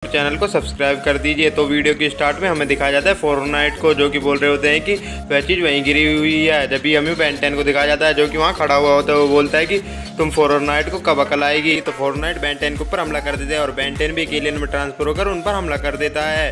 Channel को subscribe कर दीजिए। तो वीडियो की स्टार्ट में हमें दिखाया जाता है फोर्टनाइट को, जो कि बोल रहे होते हैं कि वह चीज़ वहीं गिरी हुई है। जब भी हमें बेन 10 को दिखाया जाता है जो कि वहाँ खड़ा हुआ होता है, वो बोलता है कि तुम फोर्टनाइट को कब अकल आएगी। तो फोर्टनाइट बेन 10 के ऊपर हमला कर देता है और बेन 10 भी एक एलियन में ट्रांसफर होकर उन पर हमला कर देता है।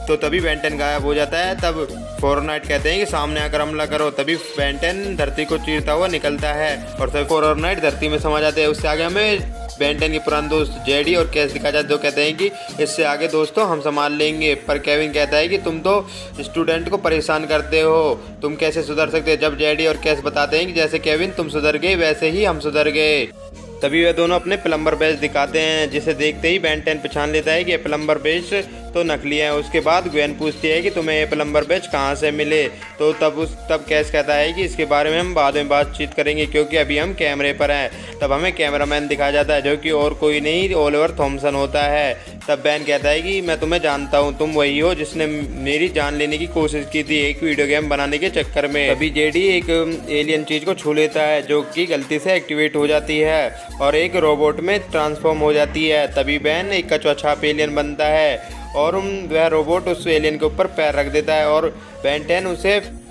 तो तभी बेन 10 गायब हो जाता है। तब फोर्टनाइट कहते हैं कि सामने आकर हमला करो। तभी बेन 10 धरती को चीरता हुआ निकलता है और तभी फोर्टनाइट धरती में समा जाते हैं। उससे आगे हमें बेन 10 के पुराने दोस्त जेडी और कैस दिखाया जाता है, जो कहते हैं कि इससे आगे दोस्तों हम संभाल लेंगे। पर केविन कहता है कि तुम तो स्टूडेंट को परेशान करते हो, तुम कैसे सुधर सकते हो। जब जेडी और कैस बताते हैं कि जैसे केविन तुम सुधर गए वैसे ही हम सुधर गए। तभी वे दोनों अपने प्लम्बर बैच दिखाते हैं, जिसे देखते ही बेन 10 पहचान लेता है कि ये प्लम्बर बैच तो नकली है। उसके बाद ग्वेन पूछती है कि तुम्हें ये प्लम्बर बैच कहाँ से मिले। तो तब कैस कहता है कि इसके बारे में हम बाद में बातचीत करेंगे, क्योंकि अभी हम कैमरे पर हैं। तब हमें कैमरामैन दिखाया जाता है, जो कि और कोई नहीं ओलिवर थॉमसन होता है। तब बेन कहता है कि मैं तुम्हें जानता हूँ, तुम वही हो जिसने मेरी जान लेने की कोशिश की थी एक वीडियो गेम बनाने के चक्कर में। तभी जेडी एक एलियन चीज़ को छू लेता है, जो कि गलती से एक्टिवेट हो जाती है और एक रोबोट में ट्रांसफॉर्म हो जाती है। तभी बेन एक कछुआ छाप एलियन बनता है और वह रोबोट उस एलियन के ऊपर पैर रख देता है और बेन 10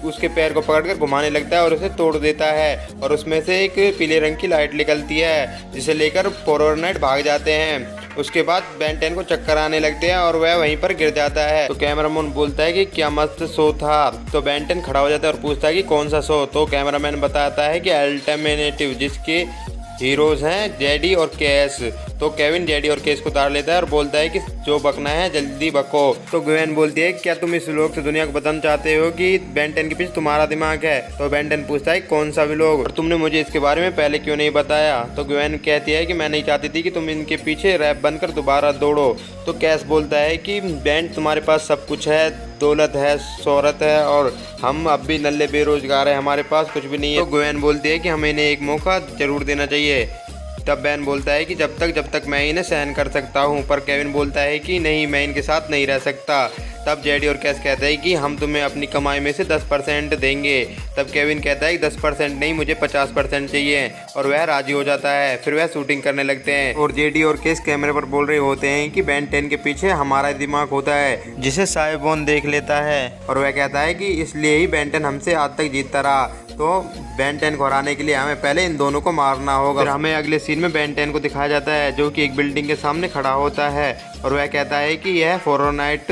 उसके पैर को पकड़कर घुमाने लगता है और उसे तोड़ देता है और उसमें से एक पीले रंग की लाइट निकलती है, जिसे लेकर फोर्टनाइट भाग जाते हैं। उसके बाद बेन 10 को चक्कर आने लगते हैं और वह वहीं पर गिर जाता है। तो कैमरामैन बोलता है कि क्या मस्त शो था। तो बेन 10 खड़ा हो जाता है और पूछता है कि कौन सा शो। तो कैमरामैन बताता है कि अल्टरनेटिव, जिसके हीरोज हैं जेडी और केस। तो केविन जेडी और केस को उतार लेता है और बोलता है कि जो बकना है जल्दी बको। तो ग्वेन बोलती है क्या तुम इस लोग से दुनिया को बताना चाहते हो कि बेन 10 के पीछे तुम्हारा दिमाग है। तो बेन 10 पूछता है कौन सा भी लोग, और तुमने मुझे इसके बारे में पहले क्यों नहीं बताया। तो ग्वेन कहती है कि मैं नहीं चाहती थी कि तुम इनके पीछे रैप बनकर दोबारा दौड़ो। तो कैस बोलता है कि बेन तुम्हारे पास सब कुछ है, दौलत है, शोहरत है, और हम अब भी नल्ले बेरोजगार हैं, हमारे पास कुछ भी नहीं है। तो ग्वेन बोलती है कि हमें इन्हें एक मौका जरूर देना चाहिए। तब बेन बोलता है कि जब तक मैं इन्हें सहन कर सकता हूँ। पर केविन बोलता है कि नहीं, मैं इनके साथ नहीं रह सकता। तब जेडी और कैस कहते हैं कि हम तुम्हें अपनी कमाई में से 10% देंगे। तब केविन कहता है कि 10% नहीं, मुझे 50% चाहिए, और वह राजी हो जाता है। फिर वह शूटिंग करने लगते हैं और जेडी और केस कैमरे पर बोल रहे होते हैं कि बेन 10 के पीछे हमारा दिमाग होता है, जिसे साइबोन देख लेता है, और वह कहता है कि इसलिए ही बेन 10 हमसे आज तक जीतता रहा। तो बेन 10 को हराने के लिए हमें पहले इन दोनों को मारना होगा। फिर हमें अगले सीन में बेन 10 को दिखाया जाता है, जो कि एक बिल्डिंग के सामने खड़ा होता है और वह कहता है कि यह फोर्टनाइट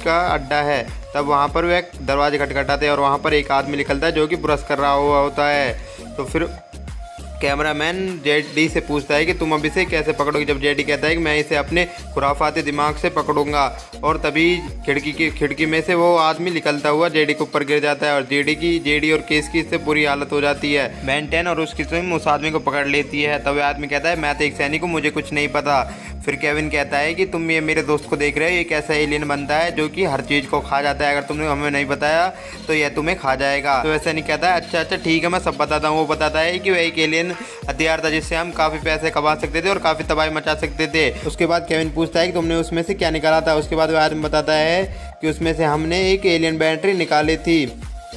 का अड्डा है। तब वहाँ पर वह दरवाजे खटखटाते हैं और वहाँ पर एक आदमी निकलता है जो कि ब्रश कर रहा हुआ होता है। तो फिर कैमरामैन जेडी से पूछता है कि तुम अब इसे कैसे पकड़ोगे। जब जेडी कहता है कि मैं इसे अपने खुराफाती दिमाग से पकड़ूंगा, और तभी खिड़की में से वो आदमी निकलता हुआ जेडी के ऊपर गिर जाता है और जेडी और केस की इससे बुरी हालत हो जाती है। बेन 10 और उसकी टीम उस आदमी को पकड़ लेती है। तब आदमी कहता है मैं तो एक सैनिक हूँ, मुझे कुछ नहीं पता। फिर केविन कहता है कि तुम ये मेरे दोस्त को देख रहे हो, एक ऐसा एलियन बनता है जो कि हर चीज़ को खा जाता है, अगर तुमने हमें नहीं बताया तो यह तुम्हें खा जाएगा। तो वैसे नहीं कहता है अच्छा ठीक है, मैं सब बताता हूँ। वो बताता है कि वह एक एलियन हथियार था जिससे हम काफ़ी पैसे कमा सकते थे और काफ़ी तबाही मचा सकते थे। उसके बाद केविन पूछता है कि तुमने उसमें से क्या निकाला था। उसके बाद वह आदमी बताता है कि उसमें से हमने एक एलियन बैटरी निकाली थी।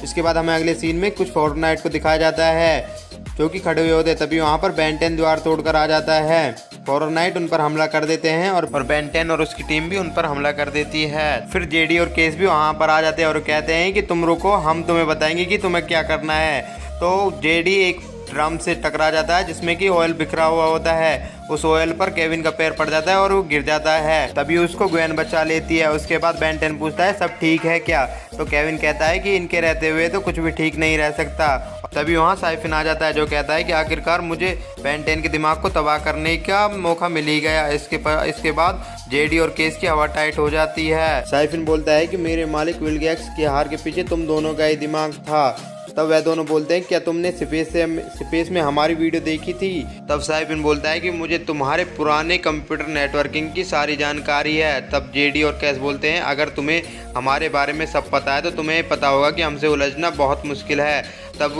इसके बाद हमें अगले सीन में कुछ फोर्टनाइट को दिखाया जाता है जो कि खड़े हुए होते हैं। तभी वहाँ पर बेन 10 दीवार तोड़कर आ जाता है। फोर्टनाइट उन पर हमला कर देते हैं और बेन 10 और उसकी टीम भी उन पर हमला कर देती है। फिर जेडी और केस भी वहाँ पर आ जाते हैं और कहते हैं कि तुम रुको, हम तुम्हें बताएंगे कि तुम्हें क्या करना है। तो जेडी एक ड्रम से टकरा जाता है जिसमें कि ऑयल बिखरा हुआ होता है। उस ऑयल पर केविन का पैर पड़ जाता है और वो गिर जाता है। तभी उसको ग्वेन बचा लेती है। उसके बाद बेन 10 पूछता है सब ठीक है क्या। तो केविन कहता है कि इनके रहते हुए तो कुछ भी ठीक नहीं रह सकता। तभी वहाँ साइफिन आ जाता है जो कहता है कि आखिरकार मुझे बेन 10 के दिमाग को तबाह करने का मौका मिल ही गया। इसके बाद जेडी और केस की हवा टाइट हो जाती है। साइफिन बोलता है कि मेरे मालिक विलगैक्स की हार के पीछे तुम दोनों का ही दिमाग था। तब वह दोनों बोलते हैं क्या तुमने स्पेस में हमारी वीडियो देखी थी। तब साइफिन बोलता है कि मुझे तुम्हारे पुराने कंप्यूटर नेटवर्किंग की सारी जानकारी है। तब जेडी और कैस बोलते हैं अगर तुम्हें हमारे बारे में सब पता है तो तुम्हें पता होगा कि हमसे उलझना बहुत मुश्किल है। तब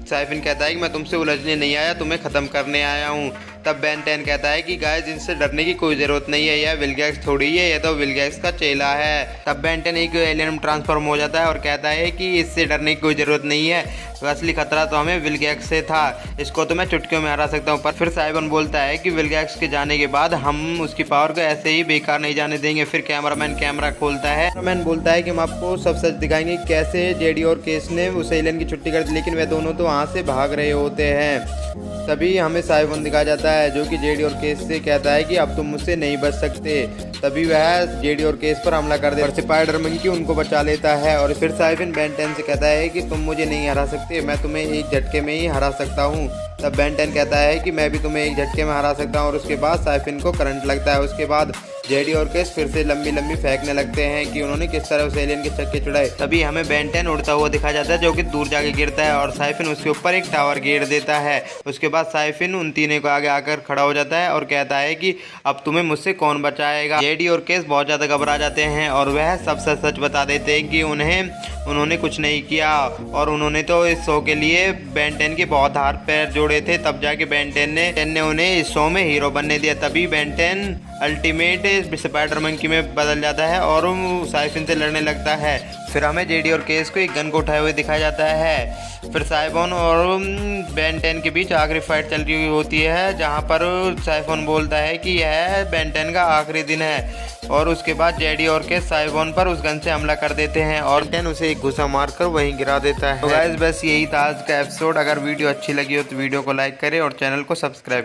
साइफिन कहता है कि मैं तुमसे उलझने नहीं आया, तुम्हें ख़त्म करने आया हूँ। तब बेन 10 कहता है कि गाइस इनसे डरने की कोई ज़रूरत नहीं है, यह विलगैक्स थोड़ी है, यह तो विलगैक्स का चेला है। तब बेन 10 एक एलियन में ट्रांसफॉर्म हो जाता है और कहता है कि इससे डरने की कोई ज़रूरत नहीं है, असली खतरा तो हमें विलगैक्स से था, इसको तो मैं चुटकियों में हरा सकता हूँ। पर फिर साइबन बोलता है कि विलगैक्स के जाने के बाद हम उसकी पावर को ऐसे ही बेकार नहीं जाने देंगे। फिर कैमरामैन कैमरा खोलता है, कैमरामैन बोलता है कि हम आपको सब सच दिखाएंगे कैसे जेडी और केस ने उस एलियन की छुट्टी कर दी, लेकिन वे दोनों तो वहाँ से भाग रहे होते हैं। तभी हमें साइबन दिखाया जाता है जो कि जेडी और केस से कहता है कि अब तुम मुझसे नहीं बच सकते। तभी वह जेडी और केस पर हमला कर देता है, स्पाइडर मंकी उनको बचा लेता है। और फिर साइबन बेन 10 से कहता है कि तुम मुझे नहीं हरा सकते, मैं तुम्हें एक झटके में ही हरा सकता हूँ। तब बेन 10 कहता है कि मैं भी तुम्हें एक झटके में हरा सकता हूँ। और उसके बाद साइफिन को करंट लगता है। उसके बाद जेडी और केस फिर से लंबी लंबी फेंकने लगते हैं कि उन्होंने किस तरह उस एलियन के चक्के चुड़ाए। तभी हमें बेन 10 उड़ता हुआ दिखाया जाता है जो कि दूर जाके गिरता है और साइफिन उसके ऊपर एक टावर घेर देता है। उसके बाद साइफिन उन तीनों को आगे आकर खड़ा हो जाता है और कहता है कि अब तुम्हें मुझसे कौन बचाएगा। जेडी और केस बहुत ज़्यादा घबरा जाते हैं और वह सब सच बता देते हैं कि उन्होंने कुछ नहीं किया और उन्होंने तो इस शो के लिए बेन 10 के बहुत हाथ पैर जोड़े थे। तब जाके बेन 10 ने उन्हें इस शो में हीरो बनने दिया। तभी बेन 10 अल्टीमेट स्पाइडर मंकी में बदल जाता है और साइफिन से लड़ने लगता है। फिर हमें जेडी और केस को एक गन को उठाए हुए दिखाया जाता है। फिर साइबन और बेन 10 के बीच आखिरी फाइट चल रही होती है जहां पर साइफोन बोलता है कि यह बेन 10 का आखिरी दिन है। और उसके बाद जेडी और केस साइबन पर उस गन से हमला कर देते हैं और 10 उसे एक घुसा मारकर वहीं गिरा देता है। तो गाइस बस यही था आज का एपिसोड। अगर वीडियो अच्छी लगी हो तो वीडियो को लाइक करें और चैनल को सब्सक्राइब